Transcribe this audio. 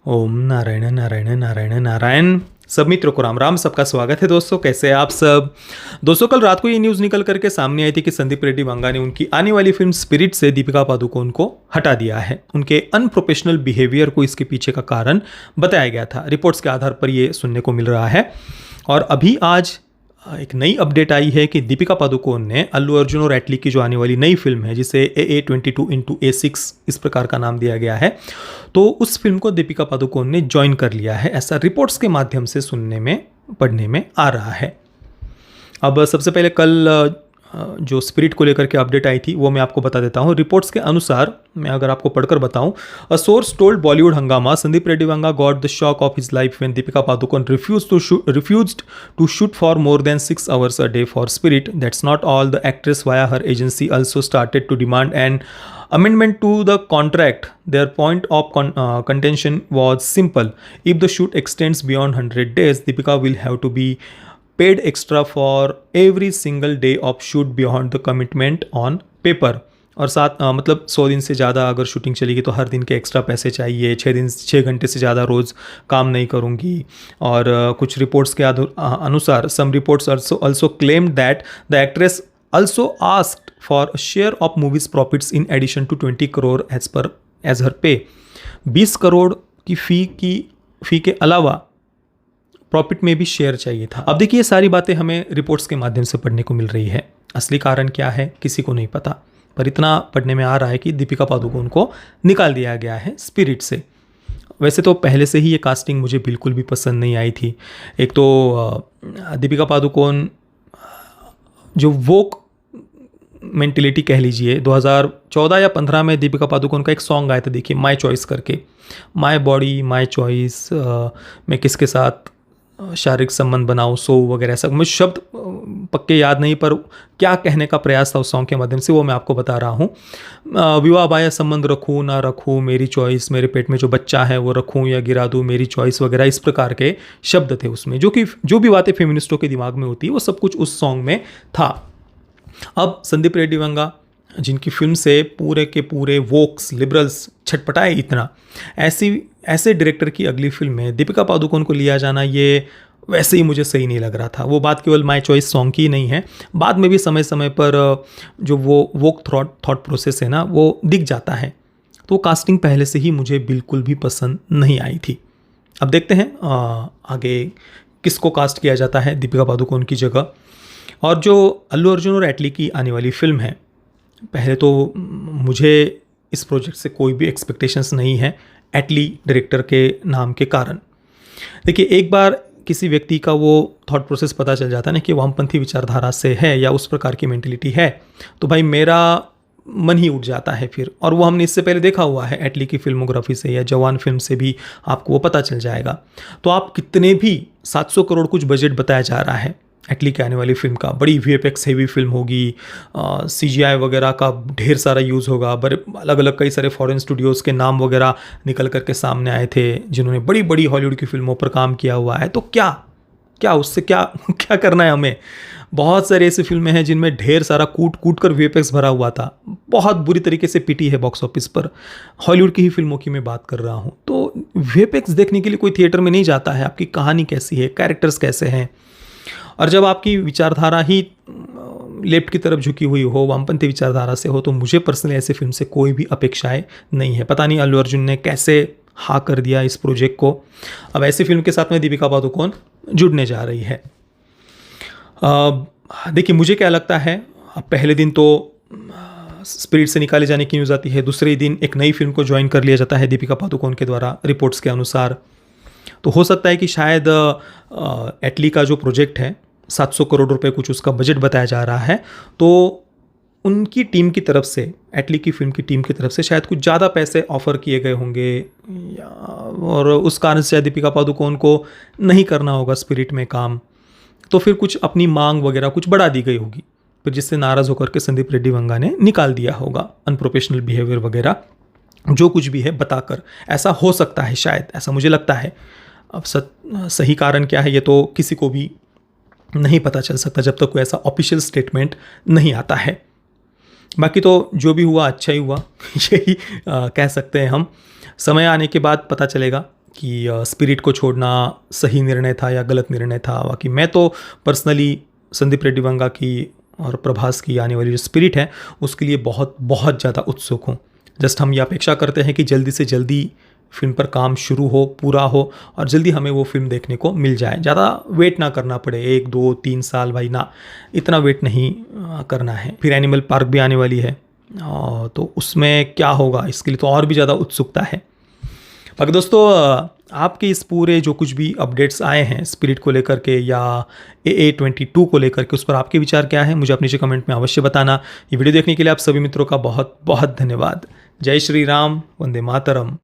ओम नारायण नारायण नारायण नारायण। सब मित्रों को राम राम। सबका स्वागत है दोस्तों, कैसे हैं आप सब। दोस्तों, कल रात को ये न्यूज़ निकल करके सामने आई थी कि संदीप रेड्डी वांगा ने उनकी आने वाली फिल्म स्पिरिट से दीपिका पादुकोण को हटा दिया है। उनके अनप्रोफेशनल बिहेवियर को इसके पीछे का कारण बताया गया था। रिपोर्ट्स के आधार पर ये सुनने को मिल रहा है। और अभी आज एक नई अपडेट आई है कि दीपिका पादुकोण ने अल्लू अर्जुन और एटली की जो आने वाली नई फिल्म है, जिसे AA22x इस प्रकार का नाम दिया गया है, तो उस फिल्म को दीपिका पादुकोण ने ज्वाइन कर लिया है। ऐसा रिपोर्ट्स के माध्यम से सुनने में पढ़ने में आ रहा है। अब सबसे पहले कल जो स्पिरिट को लेकर के अपडेट आई थी वो मैं आपको बता देता हूँ। रिपोर्ट्स के अनुसार मैं अगर आपको पढ़कर बताऊं, अ सोर्स टोल्ड बॉलीवुड हंगामा Sandeep Reddy Vanga got the shock of his life when Deepika Padukone refused to shoot for more than 6 hours a day for Spirit. That's not all. The actress via her agency also started to demand an amendment to the contract. Their point of contention was simple. If the shoot extends beyond 100 days, Deepika will have to be paid extra for every single day of shoot beyond the commitment on paper. और साथ मतलब 100 दिन से ज़्यादा अगर shooting चलेगी तो हर दिन के एक्स्ट्रा पैसे चाहिए। 6 घंटे से ज़्यादा रोज़ काम नहीं करूँगी। और कुछ रिपोर्ट्स के अनुसार सम reports also claimed that the actress also asked for a share of movies profits in addition to 20 crore as her pay. 20 crore की फ़ी के अलावा प्रॉफिट में भी शेयर चाहिए था। अब देखिए, ये सारी बातें हमें रिपोर्ट्स के माध्यम से पढ़ने को मिल रही है। असली कारण क्या है किसी को नहीं पता, पर इतना पढ़ने में आ रहा है कि दीपिका पादुकोण को निकाल दिया गया है स्पिरिट से। वैसे तो पहले से ही ये कास्टिंग मुझे बिल्कुल भी पसंद नहीं आई थी। एक तो दीपिका पादुकोण जो वोक मेंटिलिटी कह लीजिए, 2014 या 15 में दीपिका पादुकोण का एक सॉन्ग आया था, देखिए, माय चॉइस करके। माय बॉडी माय चॉइस, मैं किसके साथ शारीरिक संबंध बनाऊँ, सो वगैरह, ऐसा मुझे शब्द पक्के याद नहीं, पर क्या कहने का प्रयास था उस सॉन्ग के माध्यम से वो मैं आपको बता रहा हूँ। विवाह बाह्य संबंध रखूँ ना रखूँ, मेरी चॉइस, मेरे पेट में जो बच्चा है वो रखूँ या गिरा दूँ, मेरी चॉइस वगैरह, इस प्रकार के शब्द थे उसमें। जो भी बातें फेमिनिस्टों के दिमाग में होती है वो सब कुछ उस सॉन्ग में था। अब संदीप रेड्डी वांगा, जिनकी फिल्म से पूरे के पूरे वोक्स लिबरल्स छटपटाए इतना, ऐसे डायरेक्टर की अगली फिल्म में दीपिका पादुकोण को लिया जाना, ये वैसे ही मुझे सही नहीं लग रहा था। वो बात केवल माय चॉइस सॉन्ग की ही नहीं है, बाद में भी समय समय पर जो वो वोक थॉट प्रोसेस है ना, वो दिख जाता है। तो कास्टिंग पहले से ही मुझे बिल्कुल भी पसंद नहीं आई थी। अब देखते हैं आगे किसको कास्ट किया जाता है दीपिका पादुकोण की जगह। और जो अल्लू अर्जुन और एटली की आने वाली फिल्म है, पहले तो मुझे इस प्रोजेक्ट से कोई भी एक्सपेक्टेशंस नहीं है एटली डायरेक्टर के नाम के कारण। देखिए, एक बार किसी व्यक्ति का वो थॉट प्रोसेस पता चल जाता है ना कि वामपंथी विचारधारा से है या उस प्रकार की मेंटलिटी है, तो भाई मेरा मन ही उठ जाता है फिर। और वो हमने इससे पहले देखा हुआ है एटली की फिल्मोग्राफी से या जवान फिल्म से भी आपको वो पता चल जाएगा। तो आप कितने भी 700 करोड़ कुछ बजट बताया जा रहा है एटली के आने वाली फिल्म का, बड़ी VFX हेवी फिल्म होगी, CGI वगैरह का ढेर सारा यूज़ होगा, बड़े अलग अलग कई सारे फॉरेन स्टूडियोज़ के नाम वगैरह निकल करके सामने आए थे जिन्होंने बड़ी बड़ी हॉलीवुड की फिल्मों पर काम किया हुआ है। तो क्या उससे क्या करना है हमें। बहुत सारी ऐसी फिल्में हैं जिनमें ढेर सारा कूट कर VFX भरा हुआ था, बहुत बुरी तरीके से पिटी है बॉक्स ऑफिस पर। हॉलीवुड की ही फिल्मों की मैं बात कर रहा हूँ। तो VFX देखने के लिए कोई थिएटर में नहीं जाता है, आपकी कहानी कैसी है, कैरेक्टर्स कैसे हैं। और जब आपकी विचारधारा ही लेफ्ट की तरफ झुकी हुई हो, वामपंथी विचारधारा से हो, तो मुझे पर्सनली ऐसे फिल्म से कोई भी अपेक्षाएं नहीं है। पता नहीं अल्लू अर्जुन ने कैसे हाँ कर दिया इस प्रोजेक्ट को। अब ऐसी फिल्म के साथ में दीपिका पादुकोण जुड़ने जा रही है। देखिए, मुझे क्या लगता है, पहले दिन तो स्पिरिट से निकाले जाने की न्यूज़ आती है, दूसरे दिन एक नई फिल्म को ज्वाइन कर लिया जाता है दीपिका पादुकोण के द्वारा रिपोर्ट्स के अनुसार। तो हो सकता है कि शायद एटली का जो प्रोजेक्ट है, 700 करोड़ रुपए कुछ उसका बजट बताया जा रहा है, तो उनकी टीम की तरफ से, एटली की फिल्म की टीम की तरफ से शायद कुछ ज़्यादा पैसे ऑफर किए गए होंगे, और उस कारण से दीपिका पादुकोण को नहीं करना होगा स्पिरिट में काम। तो फिर कुछ अपनी मांग वगैरह कुछ बढ़ा दी गई होगी, फिर जिससे नाराज़ होकर के संदीप रेड्डी वांगा ने निकाल दिया होगा, अनप्रोफेशनल बिहेवियर वगैरह जो कुछ भी है बताकर। ऐसा हो सकता है, शायद ऐसा मुझे लगता है। अब सही कारण क्या है ये तो किसी को भी नहीं पता चल सकता जब तक कोई ऐसा ऑफिशियल स्टेटमेंट नहीं आता है। बाकी तो जो भी हुआ अच्छा ही हुआ यही कह सकते हैं हम। समय आने के बाद पता चलेगा कि स्पिरिट को छोड़ना सही निर्णय था या गलत निर्णय था। बाकी मैं तो पर्सनली संदीप रेड्डी वंगा की और प्रभास की आने वाली जो स्पिरिट है उसके लिए बहुत बहुत ज़्यादा उत्सुक हूँ। जस्ट हम ये अपेक्षा करते हैं कि जल्दी से जल्दी फिल्म पर काम शुरू हो, पूरा हो और जल्दी हमें वो फिल्म देखने को मिल जाए। ज़्यादा वेट ना करना पड़े, 1 2 3 साल भाई ना, इतना वेट नहीं करना है। फिर एनिमल पार्क भी आने वाली है तो उसमें क्या होगा इसके लिए तो और भी ज़्यादा उत्सुकता है। बाकी दोस्तों आपके इस पूरे जो कुछ भी अपडेट्स आए हैं स्पिरिट को लेकर के या AA22 को लेकर के, उस पर आपके विचार क्या है मुझे अपने नीचे कमेंट में अवश्य बताना। ये वीडियो देखने के लिए आप सभी मित्रों का बहुत बहुत धन्यवाद। जय श्री राम, वंदे मातरम।